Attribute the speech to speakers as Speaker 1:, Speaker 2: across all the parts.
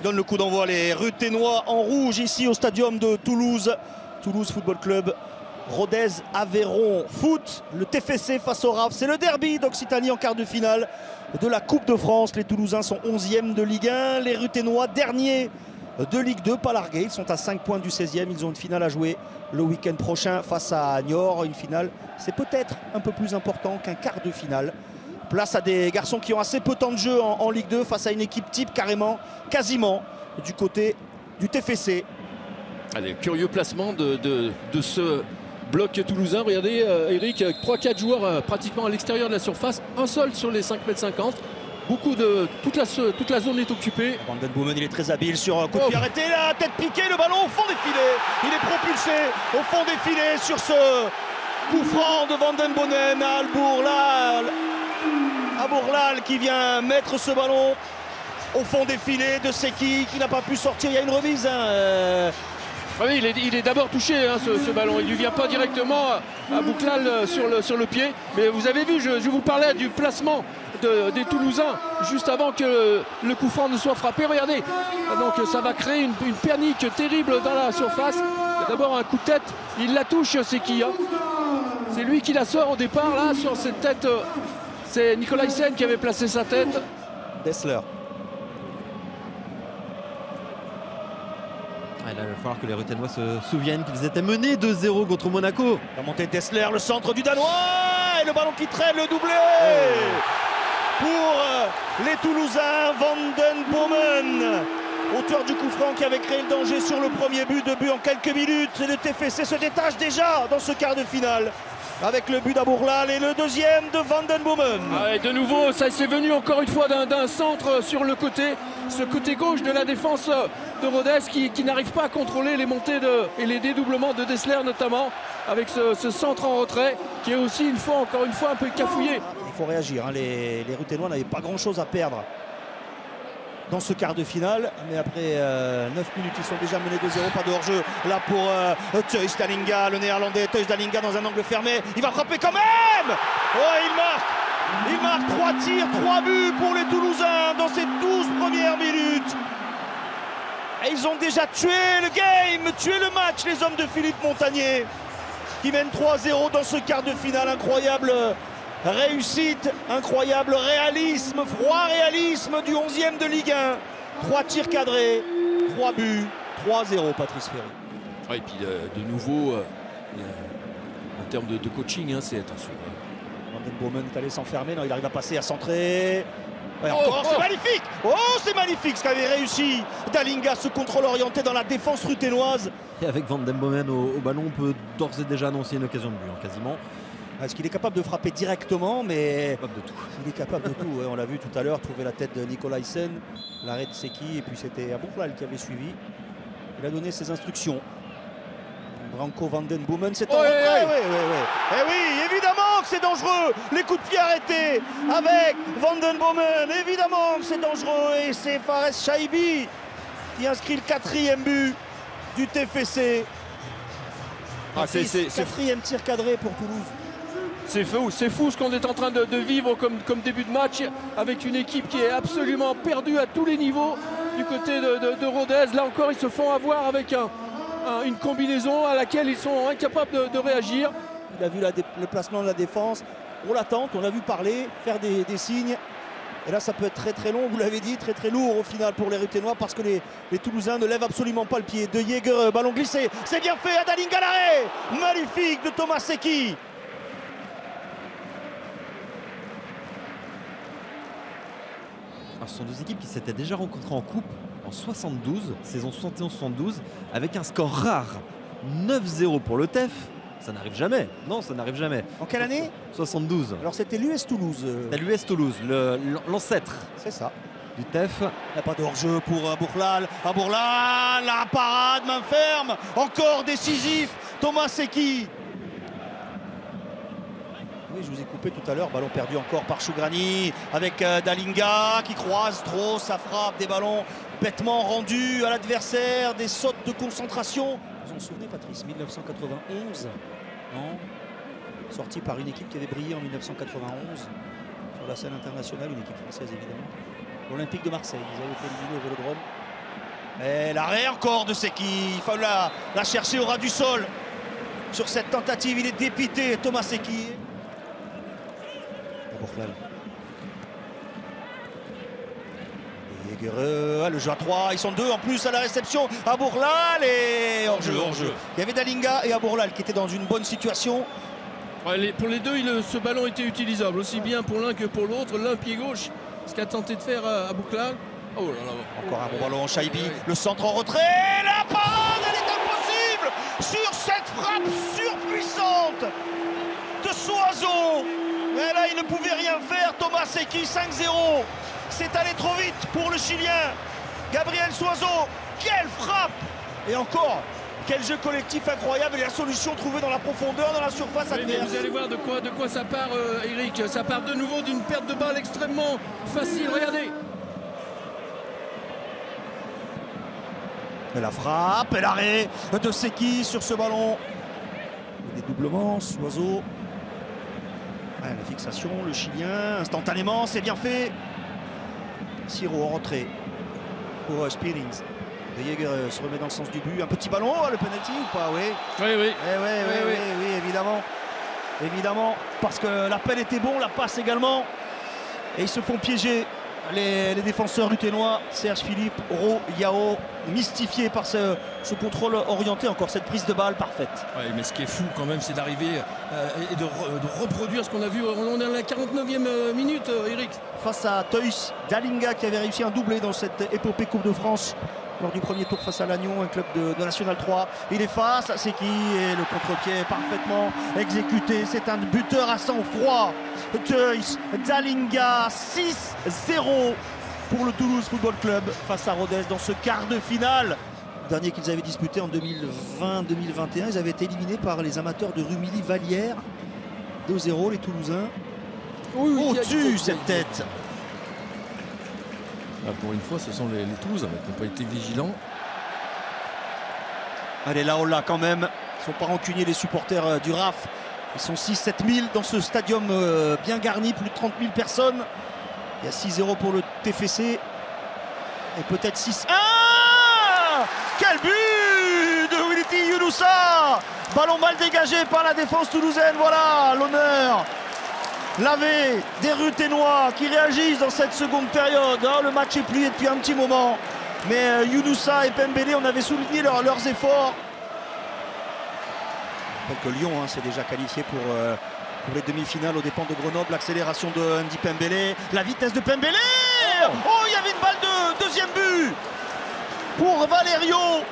Speaker 1: donne le coup d'envoi. Les Ruthénois en rouge ici au stadium de Toulouse. Toulouse Football Club. Rodez Aveyron Foot. Le TFC face au RAF. C'est le derby d'Occitanie en quart de finale de la Coupe de France. Les Toulousains sont 11e de Ligue 1. Les Ruthénois derniers de Ligue 2, pas largués. Ils sont à 5 points du 16e. Ils ont une finale à jouer le week-end prochain face à Niort. Une finale, c'est peut-être un peu plus important qu'un quart de finale. Place à des garçons qui ont assez peu de temps de jeu en Ligue 2 face à une équipe type quasiment du côté du TFC.
Speaker 2: Allez, curieux placement de ce bloc toulousain. Regardez Eric, 3-4 joueurs pratiquement à l'extérieur de la surface. Un seul sur les 5,50 m. Beaucoup de toute la zone est occupée.
Speaker 1: Van den Boomen, il est très habile sur un coup de pied arrêté, la tête piquée, le ballon au fond des filets. Il est propulsé au fond des filets sur ce coup franc de Van den Boomen à Abourlal qui vient mettre ce ballon au fond des filets de Seki qui n'a pas pu sortir. Il y a une remise.
Speaker 2: Ah oui, il est d'abord touché ce ballon. Il ne lui vient pas directement à Bouklal sur le pied. Mais vous avez vu, je vous parlais du placement des Toulousains juste avant que le coup franc ne soit frappé. Regardez, donc ça va créer une panique terrible dans la surface. Il y a d'abord un coup de tête, il la touche, c'est qui c'est lui qui la sort au départ là sur cette tête. C'est Nicolaisen qui avait placé sa tête.
Speaker 1: Dessler.
Speaker 3: Là, il va falloir que les Ruthénois se souviennent qu'ils étaient menés 2-0 contre Monaco.
Speaker 1: La montée de Dessler, le centre du Danois et le ballon qui traîne, le doublé pour les Toulousains. Van den Boomen, auteur du coup franc qui avait créé le danger sur le premier but, de but en quelques minutes. Et le TFC se détache déjà dans ce quart de finale avec le but d'Abourlal et le deuxième de Van den Boomen.
Speaker 2: Et de nouveau, ça c'est venu encore une fois d'un centre sur le côté, ce côté gauche de la défense de Rodez qui n'arrive pas à contrôler les montées et les dédoublements de Dessler notamment, avec ce centre en retrait qui est aussi encore une fois un peu cafouillé.
Speaker 1: Il faut réagir, les Ruthénois n'avaient pas grand chose à perdre dans ce quart de finale, mais après 9 minutes ils sont déjà menés 2-0, pas de hors-jeu là pour Theus Dallinga, le néerlandais. Theus Dallinga dans un angle fermé, il va frapper quand même. Il marque 3 tirs, 3 buts pour les Toulousains dans ces 12 premières minutes. Et ils ont déjà tué le game, tué le match, les hommes de Philippe Montagnier qui mènent 3-0 dans ce quart de finale. Incroyable réussite, incroyable réalisme, froid réalisme du 11e de Ligue 1. 3 tirs cadrés, 3 buts, 3-0 Patrice Ferry.
Speaker 2: Et puis de nouveau, en termes de coaching, c'est attention.
Speaker 1: Van den Boomen est allé s'enfermer, non, il arrive à passer, à centrer. C'est magnifique. C'est magnifique ce qu'avait réussi Dallinga, ce contrôle orienté dans la défense ruthénoise.
Speaker 3: Et avec Van den Boomen au ballon, on peut d'ores et déjà annoncer une occasion de but, quasiment.
Speaker 1: Est-ce qu'il est capable de frapper directement, mais
Speaker 3: capable de tout.
Speaker 1: Il est capable de tout. On l'a vu tout à l'heure, trouver la tête de Nicolaisen, l'arrêt de Seki, et puis c'était Abourlal qui avait suivi. Il a donné ses instructions. Branko Van den Boomen, c'est en retrait. Oui. Eh oui, évidemment que c'est dangereux. Les coups de pied arrêtés avec Van den Boomen. Évidemment que c'est dangereux. Et c'est Fares Chaibi qui inscrit le 4e but du TFC. C'est 4e tir cadré pour Toulouse.
Speaker 2: C'est fou ce qu'on est en train de vivre comme début de match avec une équipe qui est absolument perdue à tous les niveaux du côté de Rodez. Là encore, ils se font avoir avec une combinaison à laquelle ils sont incapables de réagir.
Speaker 1: Il a vu le placement de la défense. On l'attend, on l'a vu parler, faire des signes. Et là, ça peut être très très long, vous l'avez dit, très très lourd au final pour les Ruthénois parce que les Toulousains ne lèvent absolument pas le pied. De Jäger, ballon glissé, c'est bien fait à Dallinga, l'arrêt magnifique de Thomas Seki.
Speaker 3: Alors, ce sont deux équipes qui s'étaient déjà rencontrées en coupe en 72, saison 71-72, avec un score rare, 9-0 pour le TEF. Ça n'arrive jamais. Non, ça n'arrive jamais.
Speaker 1: En quelle année?
Speaker 3: 72.
Speaker 1: Alors c'était l'US Toulouse.
Speaker 3: C'était l'US Toulouse, l'ancêtre.
Speaker 1: C'est ça.
Speaker 3: Du TEF.
Speaker 1: Il n'y a pas de hors-jeu pour Abourlal. Abourlal, la parade, main ferme. Encore décisif. Thomas Seki. Oui, je vous ai coupé tout à l'heure. Ballon perdu encore par Chougrani. Avec Dallinga qui croise trop. Ça frappe des ballons bêtement rendus à l'adversaire. Des sautes de concentration. Vous vous en souvenez, Patrice, 1991, non, sorti par une équipe qui avait brillé en 1991 sur la scène internationale, une équipe française évidemment, l'Olympique de Marseille. Ils avaient été éliminés au Vélodrome Et l'arrêt encore de Seki. Il faut la chercher au ras du sol. Sur cette tentative, il est dépité, Thomas Seki. Le jeu à 3, ils sont deux en plus à la réception. Abourlal et hors-jeu. Il y avait Dalinga et Abourlal qui étaient dans une bonne situation.
Speaker 2: Ouais, pour les deux, ce ballon était utilisable, aussi bien pour l'un que pour l'autre. L'un pied gauche, ce qu'a tenté de faire Abourlal. Oh là là.
Speaker 1: Encore un bon ballon en Chaibi, le centre en retrait, la parade, elle est impossible sur cette frappe surpuissante de Suazo. Mais là, il ne pouvait rien faire, Thomas Seki, 5-0. C'est allé trop vite pour le Chilien. Gabriel Suazo, quelle frappe! Et encore, quel jeu collectif incroyable et la solution trouvée dans la profondeur, dans la surface adverse.
Speaker 2: Vous allez voir de quoi ça part, Eric. Ça part de nouveau d'une perte de balle extrêmement facile, regardez.
Speaker 1: Et la frappe et l'arrêt de Seki sur ce ballon. Le dédoublement, Suazo. Ouais, la fixation, le Chilien, instantanément, c'est bien fait. Siro en retrait pour Spearings. De Jaeger se remet dans le sens du but. Un petit ballon, le penalty ou pas? Oui. Oui, évidemment. Évidemment, parce que l'appel était bon, la passe également. Et ils se font piéger. Les défenseurs ruténois, Serge Philippe, Ro, Yao, mystifiés par ce contrôle orienté, encore cette prise de balle parfaite.
Speaker 2: Ouais, mais ce qui est fou quand même, c'est d'arriver et de reproduire ce qu'on a vu. On est à la 49e minute, Eric.
Speaker 1: Face à Toys, Dalinga qui avait réussi un doublé dans cette épopée Coupe de France lors du premier tour face à Lannion, un club de National 3. Il est face à Seki et le contre-pied est parfaitement exécuté. C'est un buteur à sang-froid. Toys, Dalinga, 6-0 pour le Toulouse Football Club face à Rodez dans ce quart de finale. Le dernier qu'ils avaient disputé en 2020-2021, ils avaient été éliminés par les amateurs de Rumilly-Vallière. 2-0 les Toulousains. Au-dessus cette tête.
Speaker 2: Pour une fois, ce sont les Toulousains qui n'ont pas été vigilants.
Speaker 1: Allez, là, on l'a quand même. Ils ne sont pas rancuniers, les supporters du RAF. Ils sont 6-7 000 dans ce stadium bien garni, plus de 30 000 personnes. Il y a 6-0 pour le TFC. Et peut-être 6-1. Quel but de Wility Younoussa. Ballon mal dégagé par la défense toulousaine. Voilà l'honneur. Lavé des Ruténois qui réagissent dans cette seconde période. Le match est plié depuis un petit moment. Mais Younoussa et Pembele, on avait souligné leurs efforts. Je rappelle que Lyon s'est déjà qualifié pour les demi-finales aux dépens de Grenoble. L'accélération de Andy Pembele. La vitesse de Pembele. Oh, il y avait une balle de deuxième but pour Valerio.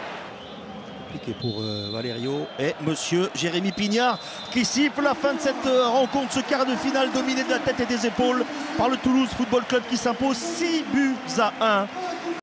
Speaker 1: Compliqué pour Valerio et monsieur Jérémy Pignard qui siffle la fin de cette rencontre, ce quart de finale dominé de la tête et des épaules par le Toulouse Football Club qui s'impose 6-1.